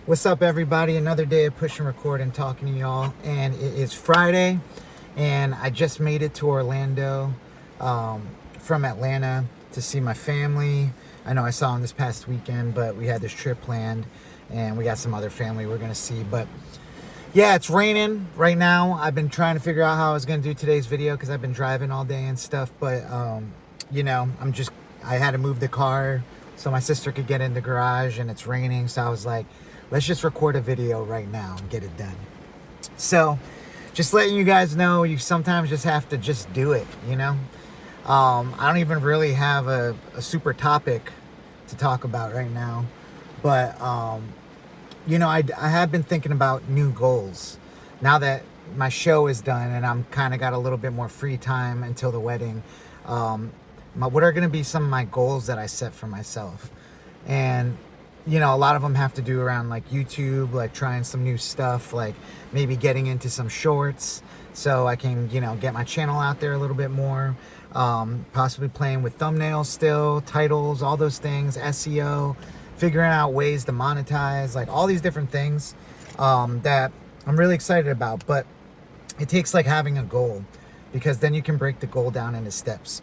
What's up, everybody? Another day of push and record and talking to y'all. And it is Friday, and I just made it to Orlando from Atlanta to see my family. I know I saw them this past weekend, but we had this trip planned, and we got some other family we're going to see. But yeah, it's raining right now. I've been trying to figure out how I was going to do today's video because I've been driving all day and stuff. But, I had to move the car so my sister could get in the garage, and it's raining. So I was like, let's just record a video right now and get it done. So just letting you guys know, you sometimes just have to just do it, you know? I don't even really have a super topic to talk about right now. But, I have been thinking about new goals. Now that my show is done and I'm kind of got a little bit more free time until the wedding, what are going to be some of my goals that I set for myself? And a lot of them have to do around like YouTube, like trying some new stuff, like maybe getting into some shorts so I can, get my channel out there a little bit more. Possibly playing with thumbnails still, titles, all those things, SEO, figuring out ways to monetize, like all these different things that I'm really excited about. But it takes like having a goal, because then you can break the goal down into steps.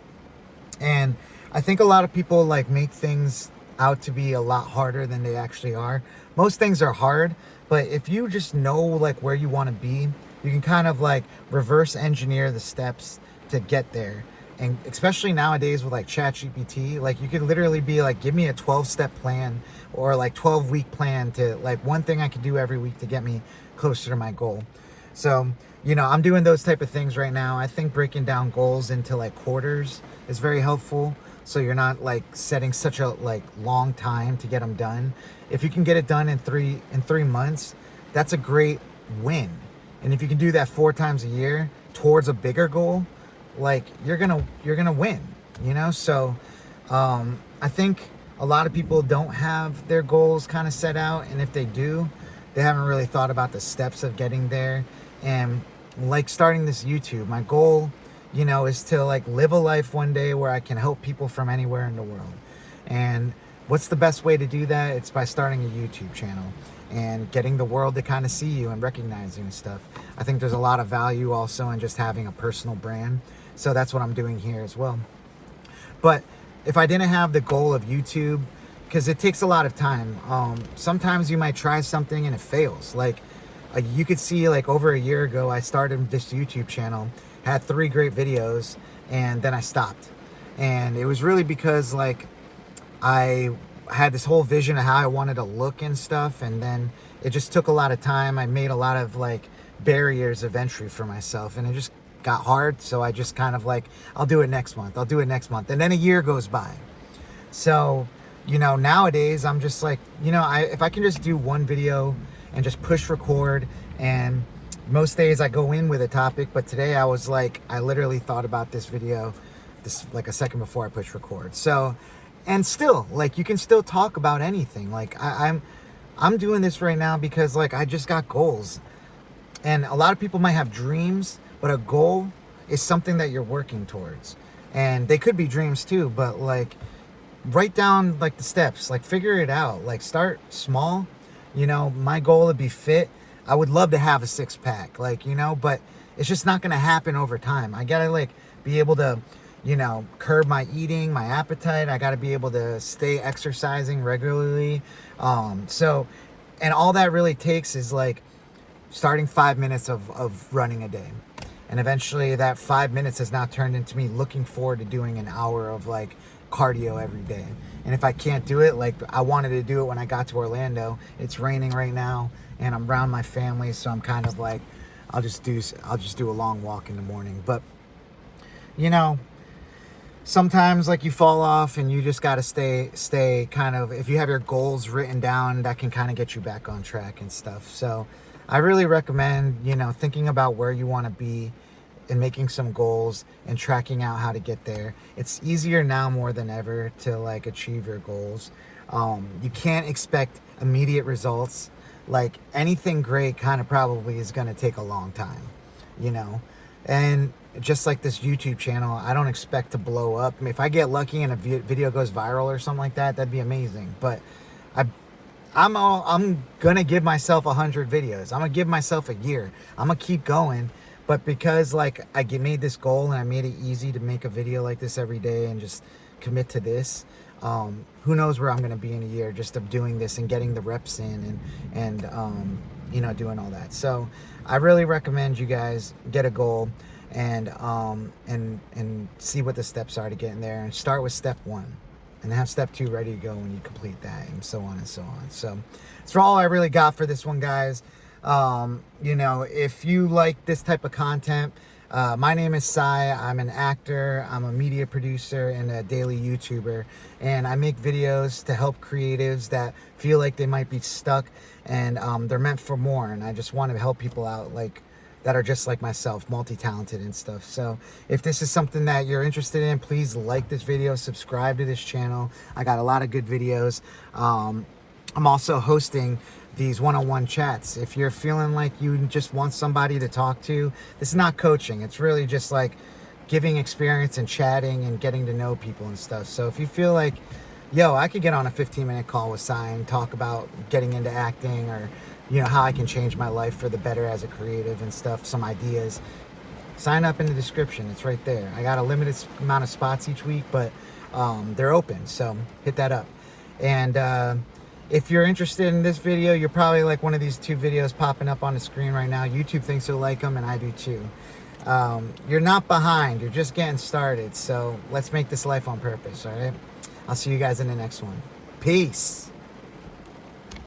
And I think a lot of people like make things out to be a lot harder than they actually are. Most things are hard, but if you just know like where you want to be, you can kind of like reverse engineer the steps to get there. And especially nowadays with like ChatGPT, like you could literally be like, give me a 12-step plan or like 12-week plan to like one thing I could do every week to get me closer to my goal. So, I'm doing those type of things right now. I think breaking down goals into like quarters is very helpful. So you're not like setting such a like long time to get them done. If you can get it done in 3 months, that's a great win. And if you can do that 4 times a year towards a bigger goal, like you're gonna win. So I think a lot of people don't have their goals kind of set out, and if they do, they haven't really thought about the steps of getting there. And like starting this YouTube, my goal, is to like live a life one day where I can help people from anywhere in the world. And what's the best way to do that? It's by starting a YouTube channel and getting the world to kind of see you and recognize you and stuff. I think there's a lot of value also in just having a personal brand. So that's what I'm doing here as well. But if I didn't have the goal of YouTube, because it takes a lot of time, sometimes you might try something and it fails. Like you could see like over a year ago, I started this YouTube channel, had 3 great videos, and then I stopped. And it was really because like I had this whole vision of how I wanted to look and stuff, and then it just took a lot of time. I made a lot of like barriers of entry for myself, and it just got hard. So I just kind of like, I'll do it next month, and then a year goes by. So nowadays I'm just like, if I can just do one video and just push record, and most days I go in with a topic, but today I was like, I literally thought about this video like a second before I push record. So, and still, like, you can still talk about anything. Like I'm doing this right now because like I just got goals. And a lot of people might have dreams, but a goal is something that you're working towards. And they could be dreams too, but like write down like the steps, like figure it out, like start small. My goal would be fit. I would love to have a 6-pack, like, but it's just not going to happen over time. I got to like be able to, curb my eating, my appetite. I got to be able to stay exercising regularly. And all that really takes is like starting 5 minutes of running a day. And eventually that 5 minutes has now turned into me looking forward to doing an hour of like cardio every day. And if I can't do it, like I wanted to do it when I got to Orlando, it's raining right now and I'm around my family. So I'm kind of like, I'll just do a long walk in the morning. But sometimes like you fall off and you just got to stay kind of, if you have your goals written down, that can kind of get you back on track and stuff. So I really recommend, thinking about where you want to be and making some goals and tracking out how to get there. It's easier now more than ever to like achieve your goals. You can't expect immediate results. Like anything great kind of probably is going to take a long time, and just like this YouTube channel, I don't expect to blow up. I mean, if I get lucky and a video goes viral or something like that, that'd be amazing. But I'm gonna give myself 100 videos. I'm gonna give myself a year. I'm gonna keep going. But because like made this goal and I made it easy to make a video like this every day and just commit to this, who knows where I'm gonna be in a year just of doing this and getting the reps in and you know, doing all that. So I really recommend you guys get a goal and see what the steps are to get in there, and start with step 1 and have step 2 ready to go when you complete that, and so on and so on. So that's all I really got for this one, guys. You know, if you like this type of content, my name is Sai. I'm an actor, I'm a media producer, and a daily YouTuber, and I make videos to help creatives that feel like they might be stuck, and they're meant for more, and I just want to help people out like that are just like myself, multi-talented and stuff. So if this is something that you're interested in, please like this video, subscribe to this channel. I got a lot of good videos. I'm also hosting these one-on-one chats. If you're feeling like you just want somebody to talk to, this is not coaching. It's really just like giving experience and chatting and getting to know people and stuff. So if you feel like, yo, I could get on a 15-minute call with Sai and talk about getting into acting, or you know, how I can change my life for the better as a creative and stuff, some ideas, sign up in the description. It's right there. I got a limited amount of spots each week, but they're open, so hit that up. And if you're interested in this video, you're probably like one of these 2 videos popping up on the screen right now. YouTube thinks you'll like them, and I do too. You're not behind. You're just getting started. So let's make this life on purpose, all right? I'll see you guys in the next one. Peace.